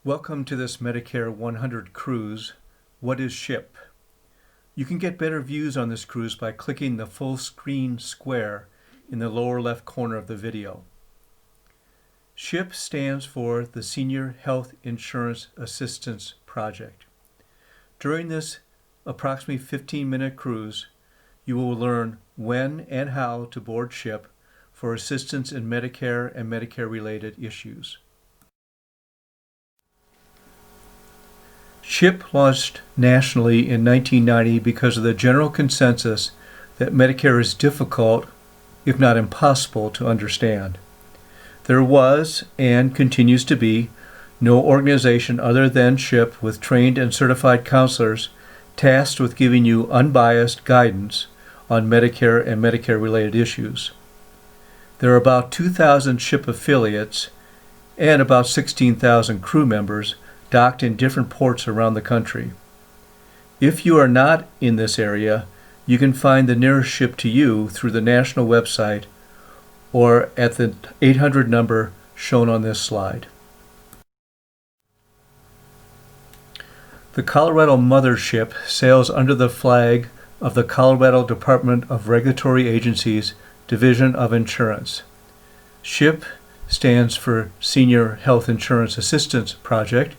Welcome to this Medicare 100 cruise. What is SHIP? You can get better views on this cruise by clicking the full screen square in the lower left corner of the video. SHIP stands for the Senior Health Insurance Assistance Project. During this approximately 15-minute cruise, you will learn when and how to board SHIP for assistance in Medicare and Medicare-related issues. SHIP launched nationally in 1990 because of the general consensus that Medicare is difficult, if not impossible, to understand. There was, and continues to be, no organization other than SHIP with trained and certified counselors tasked with giving you unbiased guidance on Medicare and Medicare-related issues. There are about 2,000 SHIP affiliates and about 16,000 crew members docked in different ports around the country. If you are not in this area, you can find the nearest ship to you through the national website or at the 800 number shown on this slide. The Colorado Mothership sails under the flag of the Colorado Department of Regulatory Agencies Division of Insurance. SHIP stands for Senior Health Insurance Assistance Project,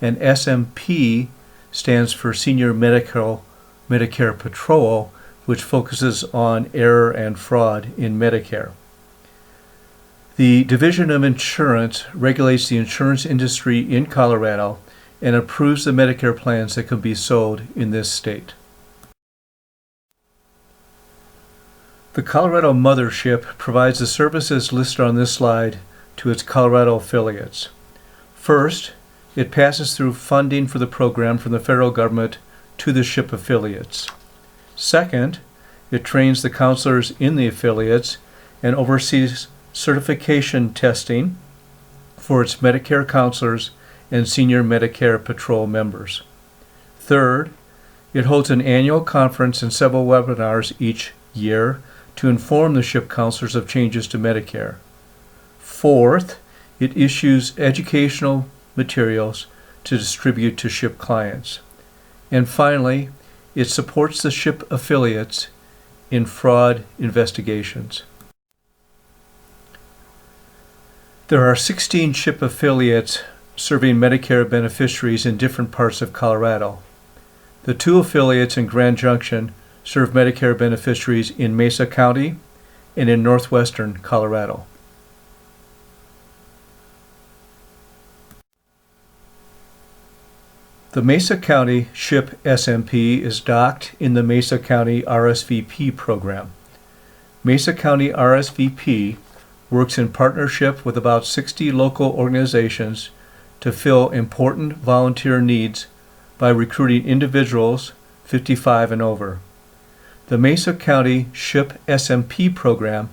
and SMP stands for Senior Medicare Patrol, which focuses on error and fraud in Medicare. The Division of Insurance regulates the insurance industry in Colorado and approves the Medicare plans that can be sold in this state. The Colorado Mothership provides the services listed on this slide to its Colorado affiliates. First, it passes through funding for the program from the federal government to the SHIP affiliates. Second, it trains the counselors in the affiliates and oversees certification testing for its Medicare counselors and Senior Medicare Patrol members. Third, it holds an annual conference and several webinars each year to inform the SHIP counselors of changes to Medicare. Fourth, it issues educational materials to distribute to SHIP clients. And finally, it supports the SHIP affiliates in fraud investigations. There are 16 SHIP affiliates serving Medicare beneficiaries in different parts of Colorado. The two affiliates in Grand Junction serve Medicare beneficiaries in Mesa County and in northwestern Colorado. The Mesa County SHIP SMP is docked in the Mesa County RSVP program. Mesa County RSVP works in partnership with about 60 local organizations to fill important volunteer needs by recruiting individuals 55 and over. The Mesa County SHIP SMP program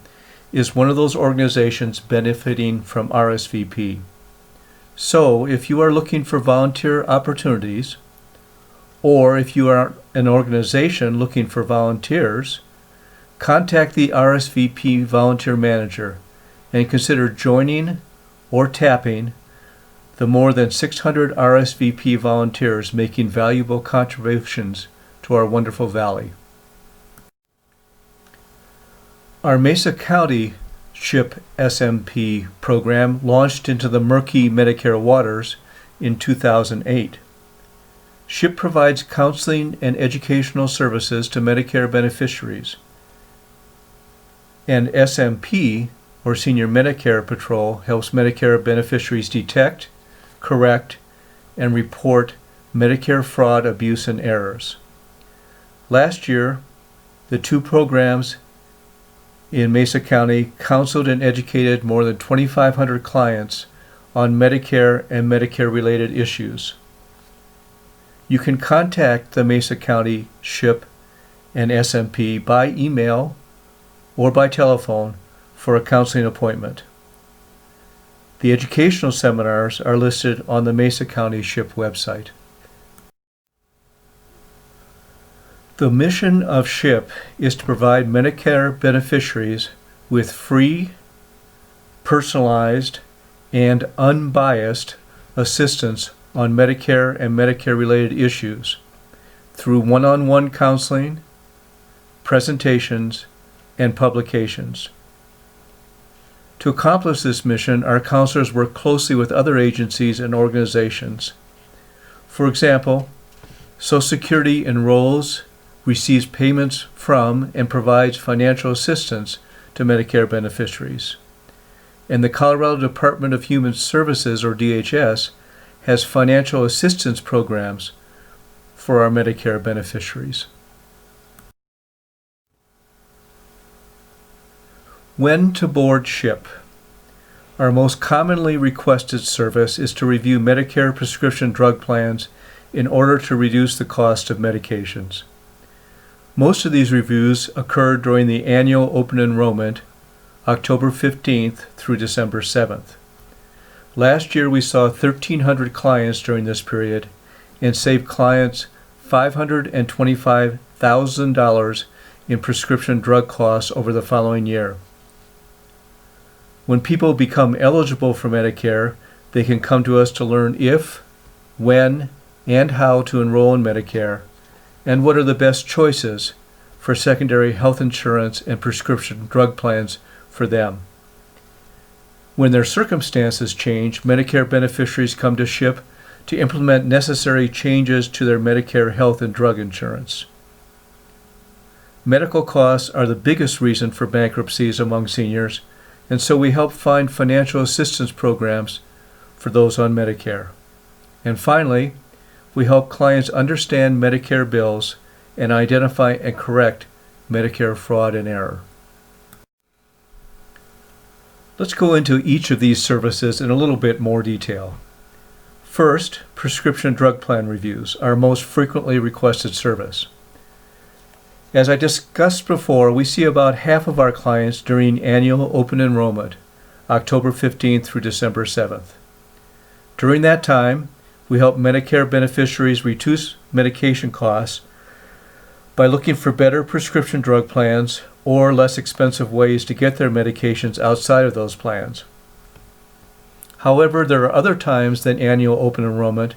is one of those organizations benefiting from RSVP. So, if you are looking for volunteer opportunities, or if you are an organization looking for volunteers, contact the RSVP volunteer manager and consider joining or tapping the more than 600 RSVP volunteers making valuable contributions to our wonderful valley. Our Mesa County SHIP SMP program launched into the murky Medicare waters in 2008. SHIP provides counseling and educational services to Medicare beneficiaries, and SMP, or Senior Medicare Patrol, helps Medicare beneficiaries detect, correct, and report Medicare fraud, abuse, and errors. Last year, the two programs in Mesa County counseled and educated more than 2,500 clients on Medicare and Medicare-related issues. You can contact the Mesa County SHIP and SMP by email or by telephone for a counseling appointment. The educational seminars are listed on the Mesa County SHIP website. The mission of SHIP is to provide Medicare beneficiaries with free, personalized, and unbiased assistance on Medicare and Medicare-related issues through one-on-one counseling, presentations, and publications. To accomplish this mission, our counselors work closely with other agencies and organizations. For example, Social Security enrolls, receives payments from, and provides financial assistance to Medicare beneficiaries. And the Colorado Department of Human Services, or DHS, has financial assistance programs for our Medicare beneficiaries. When to board SHIP. Our most commonly requested service is to review Medicare prescription drug plans in order to reduce the cost of medications. Most of these reviews occur during the annual open enrollment, October 15th through December 7th. Last year we saw 1,300 clients during this period and saved clients $525,000 in prescription drug costs over the following year. When people become eligible for Medicare, they can come to us to learn if, when, and how to enroll in Medicare, and what are the best choices for secondary health insurance and prescription drug plans for them. When their circumstances change, Medicare beneficiaries come to SHIP to implement necessary changes to their Medicare health and drug insurance. Medical costs are the biggest reason for bankruptcies among seniors, and so we help find financial assistance programs for those on Medicare. And finally, we help clients understand Medicare bills and identify and correct Medicare fraud and error. Let's go into each of these services in a little bit more detail. First, prescription drug plan reviews, our most frequently requested service. As I discussed before, we see about half of our clients during annual open enrollment, October 15th through December 7th. During that time, we help Medicare beneficiaries reduce medication costs by looking for better prescription drug plans or less expensive ways to get their medications outside of those plans. However, there are other times than annual open enrollment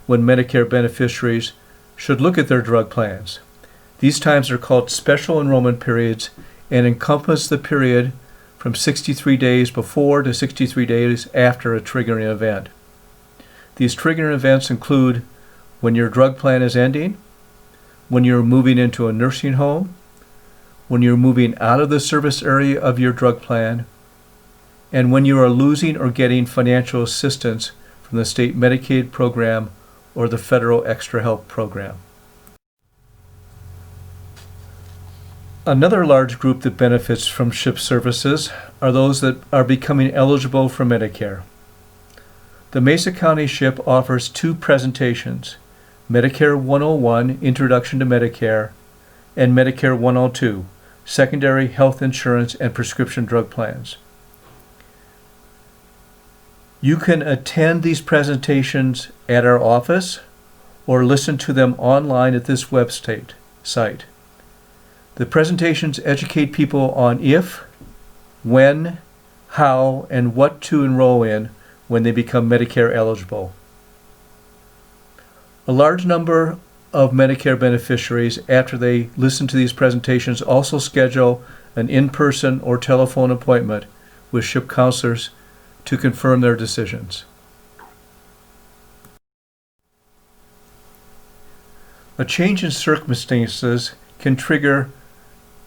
when Medicare beneficiaries should look at their drug plans. These times are called special enrollment periods and encompass the period from 63 days before to 63 days after a triggering event. These triggering events include when your drug plan is ending, when you're moving into a nursing home, when you're moving out of the service area of your drug plan, and when you are losing or getting financial assistance from the state Medicaid program or the federal Extra Help program. Another large group that benefits from SHIP services are those that are becoming eligible for Medicare. The Mesa County SHIP offers two presentations, Medicare 101, Introduction to Medicare, and Medicare 102, Secondary Health Insurance and Prescription Drug Plans. You can attend these presentations at our office or listen to them online at this website. The presentations educate people on if, when, how, and what to enroll in when they become Medicare eligible. A large number of Medicare beneficiaries, after they listen to these presentations, also schedule an in-person or telephone appointment with SHIP counselors to confirm their decisions. A change in circumstances can trigger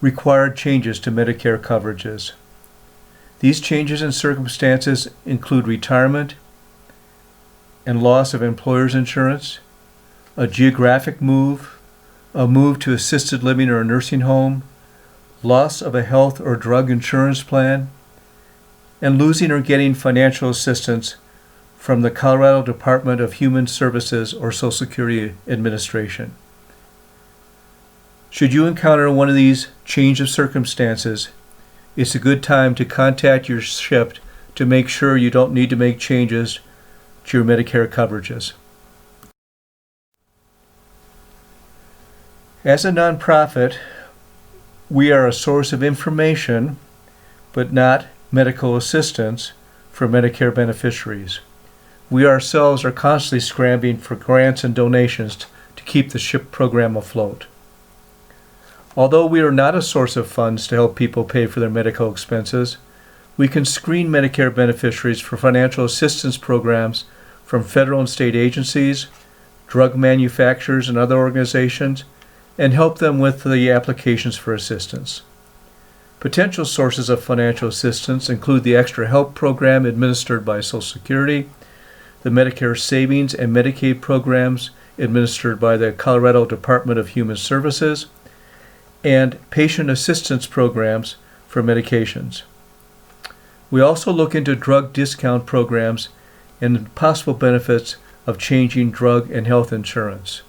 required changes to Medicare coverages. These changes in circumstances include retirement and loss of employer's insurance, a geographic move, a move to assisted living or a nursing home, loss of a health or drug insurance plan, and losing or getting financial assistance from the Colorado Department of Human Services or Social Security Administration. Should you encounter one of these change of circumstances, it's a good time to contact your SHIP to make sure you don't need to make changes to your Medicare coverages. As a nonprofit, we are a source of information, but not medical assistance for Medicare beneficiaries. We ourselves are constantly scrambling for grants and donations to keep the SHIP program afloat. Although we are not a source of funds to help people pay for their medical expenses, we can screen Medicare beneficiaries for financial assistance programs from federal and state agencies, drug manufacturers, and other organizations, and help them with the applications for assistance. Potential sources of financial assistance include the Extra Help program administered by Social Security, the Medicare Savings and Medicaid programs administered by the Colorado Department of Human Services, and patient assistance programs for medications. We also look into drug discount programs and possible benefits of changing drug and health insurance.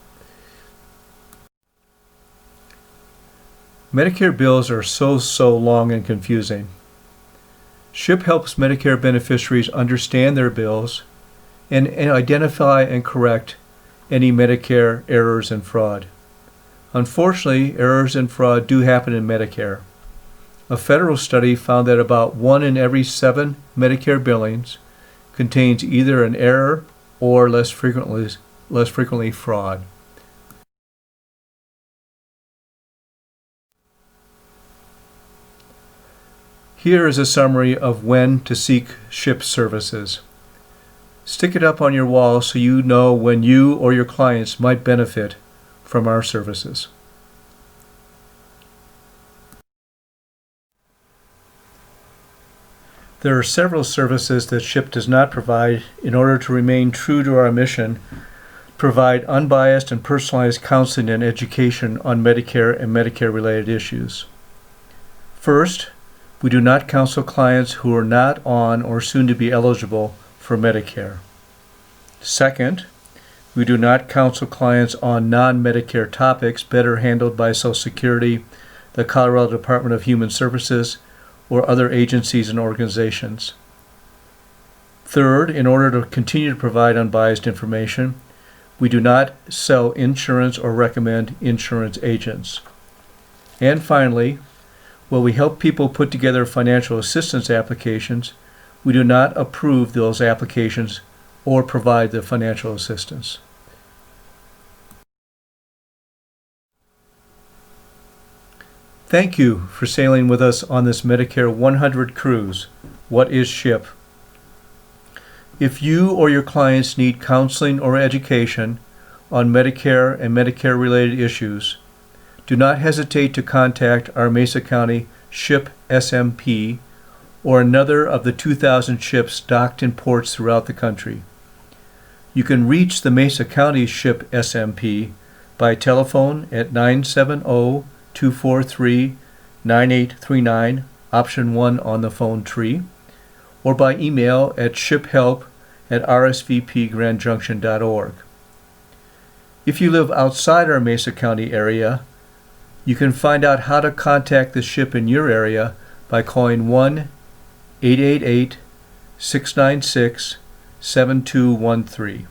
Medicare bills are so long and confusing. SHIP helps Medicare beneficiaries understand their bills and identify and correct any Medicare errors and fraud. Unfortunately, errors and fraud do happen in Medicare. A federal study found that about 1 in every 7 Medicare billings contains either an error or less frequently fraud. Here is a summary of when to seek SHIP services. Stick it up on your wall so you know when you or your clients might benefit from our services. There are several services that SHIP does not provide in order to remain true to our mission, provide unbiased and personalized counseling and education on Medicare and Medicare-related issues. First, we do not counsel clients who are not on or soon to be eligible for Medicare. Second, we do not counsel clients on non-Medicare topics better handled by Social Security, the Colorado Department of Human Services, or other agencies and organizations. Third, in order to continue to provide unbiased information, we do not sell insurance or recommend insurance agents. And finally, while we help people put together financial assistance applications, we do not approve those applications or provide the financial assistance. Thank you for sailing with us on this Medicare 100 cruise. What is SHIP? If you or your clients need counseling or education on Medicare and Medicare-related issues, do not hesitate to contact our Mesa County SHIP SMP or another of the 2,000 ships docked in ports throughout the country. You can reach the Mesa County SHIP SMP by telephone at 970-243-9839, option 1 on the phone tree, or by email at shiphelp@rsvpgrandjunction.org. If you live outside our Mesa County area, you can find out how to contact the SHIP in your area by calling 1-888-696-7213.